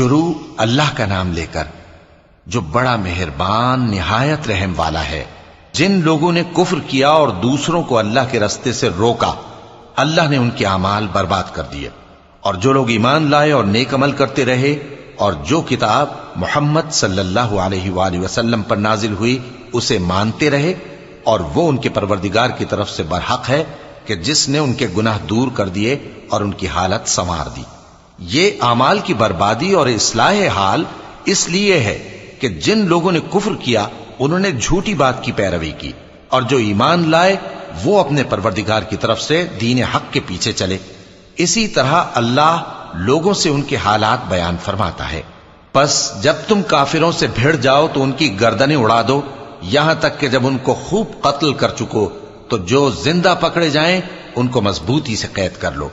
شروع اللہ کا نام لے کر جو بڑا مہربان نہایت رحم والا ہے۔ جن لوگوں نے کفر کیا اور دوسروں کو اللہ کے رستے سے روکا، اللہ نے ان کے اعمال برباد کر دیے، اور جو لوگ ایمان لائے اور نیک عمل کرتے رہے اور جو کتاب محمد صلی اللہ علیہ وآلہ وسلم پر نازل ہوئی اسے مانتے رہے، اور وہ ان کے پروردگار کی طرف سے برحق ہے کہ جس نے ان کے گناہ دور کر دیے اور ان کی حالت سنوار دی۔ یہ اعمال کی بربادی اور اصلاح حال اس لیے ہے کہ جن لوگوں نے کفر کیا انہوں نے جھوٹی بات کی پیروی کی، اور جو ایمان لائے وہ اپنے پروردگار کی طرف سے دین حق کے پیچھے چلے۔ اسی طرح اللہ لوگوں سے ان کے حالات بیان فرماتا ہے۔ پس جب تم کافروں سے بھیڑ جاؤ تو ان کی گردنیں اڑا دو، یہاں تک کہ جب ان کو خوب قتل کر چکو تو جو زندہ پکڑے جائیں ان کو مضبوطی سے قید کر لو۔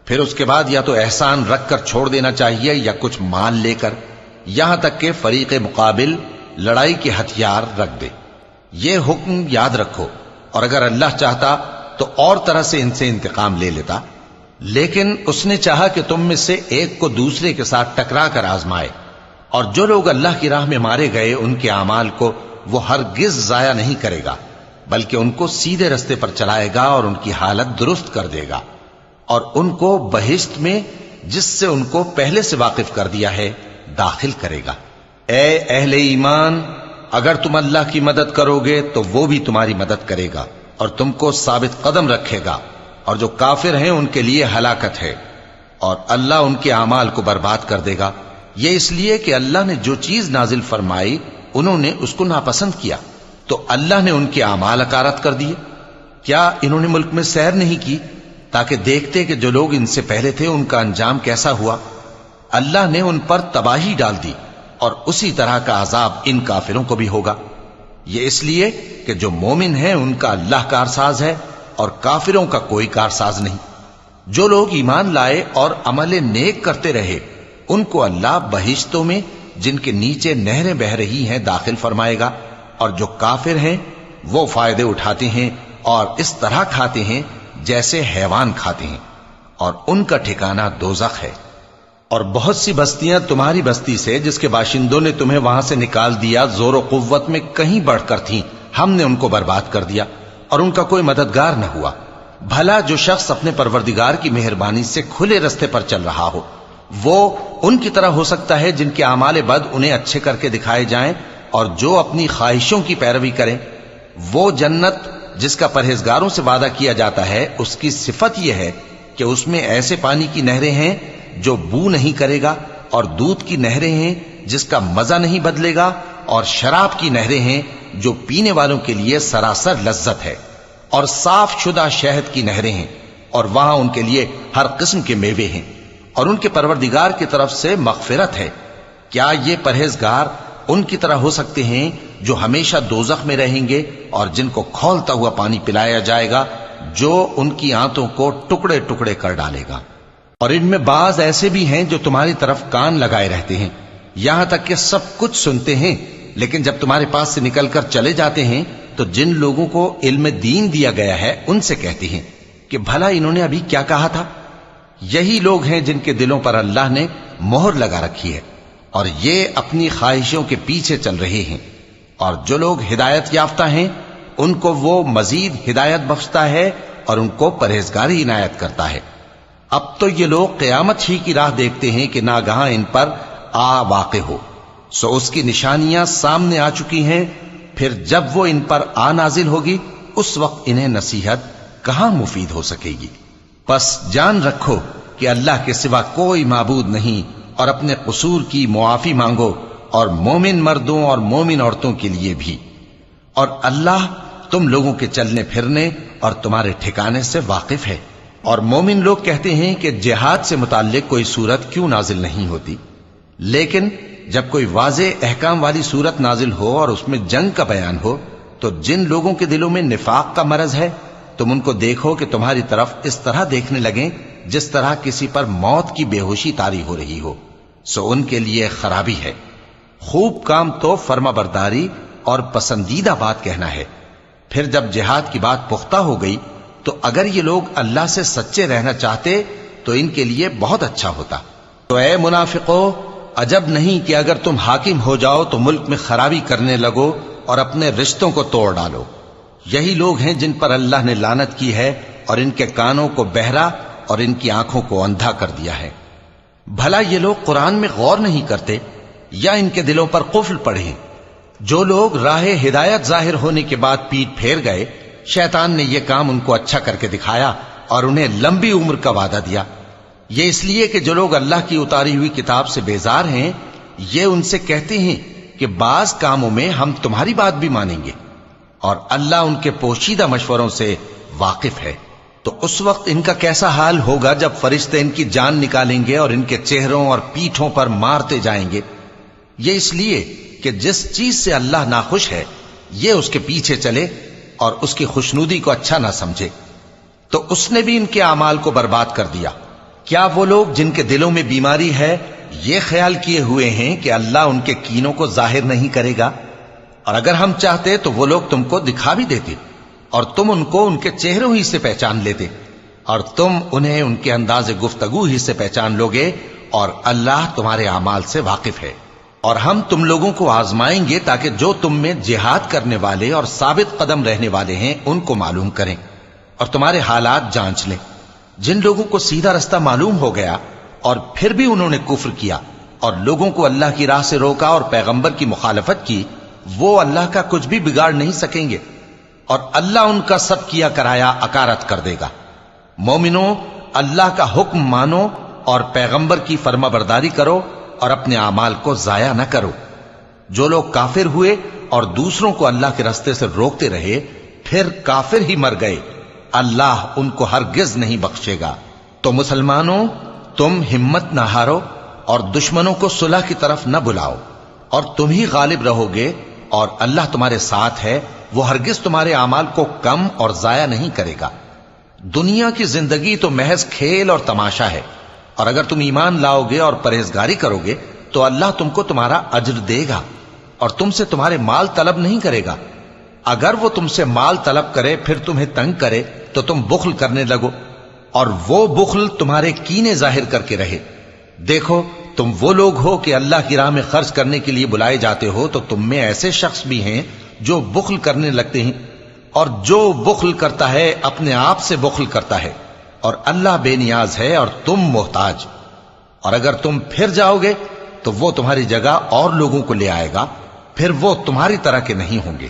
پھر اس کے بعد یا تو احسان رکھ کر چھوڑ دینا چاہیے یا کچھ مال لے کر، یہاں تک کہ فریق مقابل لڑائی کے ہتھیار رکھ دے۔ یہ حکم یاد رکھو، اور اگر اللہ چاہتا تو اور طرح سے ان سے انتقام لے لیتا، لیکن اس نے چاہا کہ تم میں سے ایک کو دوسرے کے ساتھ ٹکرا کر آزمائے۔ اور جو لوگ اللہ کی راہ میں مارے گئے ان کے اعمال کو وہ ہرگز ضائع نہیں کرے گا، بلکہ ان کو سیدھے رستے پر چلائے گا اور ان کی حالت درست کر دے گا، اور ان کو بہشت میں جس سے ان کو پہلے سے واقف کر دیا ہے داخل کرے گا۔ اے اہل ایمان، اگر تم اللہ کی مدد کرو گے تو وہ بھی تمہاری مدد کرے گا اور تم کو ثابت قدم رکھے گا، اور جو کافر ہیں ان کے لیے ہلاکت ہے، اور اللہ ان کے اعمال کو برباد کر دے گا۔ یہ اس لیے کہ اللہ نے جو چیز نازل فرمائی انہوں نے اس کو ناپسند کیا، تو اللہ نے ان کے اعمال اکارت کر دیے۔ کیا انہوں نے ملک میں سیر نہیں کی تاکہ دیکھتے کہ جو لوگ ان سے پہلے تھے ان کا انجام کیسا ہوا؟ اللہ نے ان پر تباہی ڈال دی، اور اسی طرح کا عذاب ان کافروں کو بھی ہوگا۔ یہ اس لیے کہ جو مومن ہیں ان کا اللہ کارساز ہے اور کافروں کا کوئی کارساز نہیں۔ جو لوگ ایمان لائے اور عمل نیک کرتے رہے ان کو اللہ بہشتوں میں جن کے نیچے نہریں بہ رہی ہیں داخل فرمائے گا، اور جو کافر ہیں وہ فائدے اٹھاتے ہیں اور اس طرح کھاتے ہیں جیسے حیوان کھاتے ہیں، اور ان کا ٹھکانہ دوزخ ہے۔ اور بہت سی بستیاں تمہاری بستی سے جس کے باشندوں نے تمہیں وہاں سے نکال دیا زور و قوت میں کہیں بڑھ کر تھیں، ہم نے ان کو برباد کر دیا اور ان کا کوئی مددگار نہ ہوا۔ بھلا جو شخص اپنے پروردگار کی مہربانی سے کھلے رستے پر چل رہا ہو وہ ان کی طرح ہو سکتا ہے جن کے اعمال بد انہیں اچھے کر کے دکھائے جائیں، اور جو اپنی خواہشوں کی پیروی کریں۔ وہ جنت جس کا پرہیزگاروں سے وعدہ کیا جاتا ہے اس کی صفت یہ ہے کہ اس میں ایسے پانی کی نہریں ہیں جو بو نہیں کرے گا، اور دودھ کی نہریں ہیں جس کا مزہ نہیں بدلے گا، اور شراب کی نہریں ہیں جو پینے والوں کے لیے سراسر لذت ہے، اور صاف شدہ شہد کی نہریں ہیں، اور وہاں ان کے لیے ہر قسم کے میوے ہیں، اور ان کے پروردگار کی طرف سے مغفرت ہے۔ کیا یہ پرہیزگار ان کی طرح ہو سکتے ہیں جو ہمیشہ دوزخ میں رہیں گے اور جن کو کھولتا ہوا پانی پلایا جائے گا جو ان کی آنتوں کو ٹکڑے ٹکڑے کر ڈالے گا؟ اور ان میں بعض ایسے بھی ہیں جو تمہاری طرف کان لگائے رہتے ہیں، یہاں تک کہ سب کچھ سنتے ہیں، لیکن جب تمہارے پاس سے نکل کر چلے جاتے ہیں تو جن لوگوں کو علم دین دیا گیا ہے ان سے کہتے ہیں کہ بھلا انہوں نے ابھی کیا کہا تھا؟ یہی لوگ ہیں جن کے دلوں پر اللہ نے مہر لگا رکھی ہے، اور یہ اپنی خواہشوں کے پیچھے چل رہے ہیں۔ اور جو لوگ ہدایت یافتہ ہیں ان کو وہ مزید ہدایت بخشتا ہے اور ان کو پرہیزگاری عنایت کرتا ہے۔ اب تو یہ لوگ قیامت ہی کی راہ دیکھتے ہیں کہ ناگہاں ان پر آ واقع ہو، سو اس کی نشانیاں سامنے آ چکی ہیں، پھر جب وہ ان پر آ نازل ہوگی اس وقت انہیں نصیحت کہاں مفید ہو سکے گی۔ پس جان رکھو کہ اللہ کے سوا کوئی معبود نہیں، اور اپنے قصور کی معافی مانگو، اور مومن مردوں اور مومن عورتوں کے لیے بھی۔ اور اللہ تم لوگوں کے چلنے پھرنے اور تمہارے ٹھکانے سے واقف ہے۔ اور مومن لوگ کہتے ہیں کہ جہاد سے متعلق کوئی صورت کیوں نازل نہیں ہوتی، لیکن جب کوئی واضح احکام والی صورت نازل ہو اور اس میں جنگ کا بیان ہو تو جن لوگوں کے دلوں میں نفاق کا مرض ہے تم ان کو دیکھو کہ تمہاری طرف اس طرح دیکھنے لگیں جس طرح کسی پر موت کی بے ہوشی طاری ہو رہی ہو، سو ان کے لیے خرابی ہے۔ خوب کام تو فرما برداری اور پسندیدہ بات کہنا ہے۔ پھر جب جہاد کی بات پختہ ہو گئی تو اگر یہ لوگ اللہ سے سچے رہنا چاہتے تو ان کے لیے بہت اچھا ہوتا۔ تو اے منافقو، عجب نہیں کہ اگر تم حاکم ہو جاؤ تو ملک میں خرابی کرنے لگو اور اپنے رشتوں کو توڑ ڈالو۔ یہی لوگ ہیں جن پر اللہ نے لعنت کی ہے اور ان کے کانوں کو بہرا اور ان کی آنکھوں کو اندھا کر دیا ہے۔ بھلا یہ لوگ قرآن میں غور نہیں کرتے یا ان کے دلوں پر قفل پڑے؟ جو لوگ راہ ہدایت ظاہر ہونے کے بعد پیٹ پھیر گئے، شیطان نے یہ کام ان کو اچھا کر کے دکھایا اور انہیں لمبی عمر کا وعدہ دیا۔ یہ اس لیے کہ جو لوگ اللہ کی اتاری ہوئی کتاب سے بیزار ہیں، یہ ان سے کہتے ہیں کہ بعض کاموں میں ہم تمہاری بات بھی مانیں گے، اور اللہ ان کے پوشیدہ مشوروں سے واقف ہے۔ تو اس وقت ان کا کیسا حال ہوگا جب فرشتے ان کی جان نکالیں گے اور ان کے چہروں اور پیٹھوں پر مارتے جائیں گے۔ یہ اس لیے کہ جس چیز سے اللہ ناخوش ہے یہ اس کے پیچھے چلے اور اس کی خوشنودی کو اچھا نہ سمجھے، تو اس نے بھی ان کے اعمال کو برباد کر دیا۔ کیا وہ لوگ جن کے دلوں میں بیماری ہے یہ خیال کیے ہوئے ہیں کہ اللہ ان کے کینوں کو ظاہر نہیں کرے گا؟ اور اگر ہم چاہتے تو وہ لوگ تم کو دکھا بھی دیتے اور تم ان کو ان کے چہروں ہی سے پہچان لیتے، اور تم انہیں ان کے انداز گفتگو ہی سے پہچان لوگے، اور اللہ تمہارے اعمال سے واقف ہے۔ اور ہم تم لوگوں کو آزمائیں گے تاکہ جو تم میں جہاد کرنے والے اور ثابت قدم رہنے والے ہیں ان کو معلوم کریں اور تمہارے حالات جانچ لیں۔ جن لوگوں کو سیدھا رستہ معلوم ہو گیا اور پھر بھی انہوں نے کفر کیا اور لوگوں کو اللہ کی راہ سے روکا اور پیغمبر کی مخالفت کی، وہ اللہ کا کچھ بھی بگاڑ نہیں سکیں گے، اور اللہ ان کا سب کیا کرایا اکارت کر دے گا۔ مومنو، اللہ کا حکم مانو اور پیغمبر کی فرما برداری کرو اور اپنے اعمال کو ضائع نہ کرو۔ جو لوگ کافر ہوئے اور دوسروں کو اللہ کے راستے سے روکتے رہے پھر کافر ہی مر گئے، اللہ ان کو ہرگز نہیں بخشے گا۔ تو مسلمانوں، تم ہمت نہ ہارو اور دشمنوں کو صلح کی طرف نہ بلاؤ، اور تم ہی غالب رہو گے، اور اللہ تمہارے ساتھ ہے، وہ ہرگز تمہارے اعمال کو کم اور ضائع نہیں کرے گا۔ دنیا کی زندگی تو محض کھیل اور تماشا ہے، اور اگر تم ایمان لاؤ گے اور پرہیزگاری کرو گے تو اللہ تم کو تمہارا اجر دے گا اور تم سے تمہارے مال طلب نہیں کرے گا۔ اگر وہ تم سے مال طلب کرے پھر تمہیں تنگ کرے تو تم بخل کرنے لگو، اور وہ بخل تمہارے کینے ظاہر کر کے رہے۔ دیکھو، تم وہ لوگ ہو کہ اللہ کی راہ میں خرچ کرنے کے لیے بلائے جاتے ہو، تو تم میں ایسے شخص بھی ہیں جو بخل کرنے لگتے ہیں، اور جو بخل کرتا ہے اپنے آپ سے بخل کرتا ہے، اور اللہ بے نیاز ہے اور تم محتاج۔ اور اگر تم پھر جاؤ گے تو وہ تمہاری جگہ اور لوگوں کو لے آئے گا، پھر وہ تمہاری طرح کے نہیں ہوں گے۔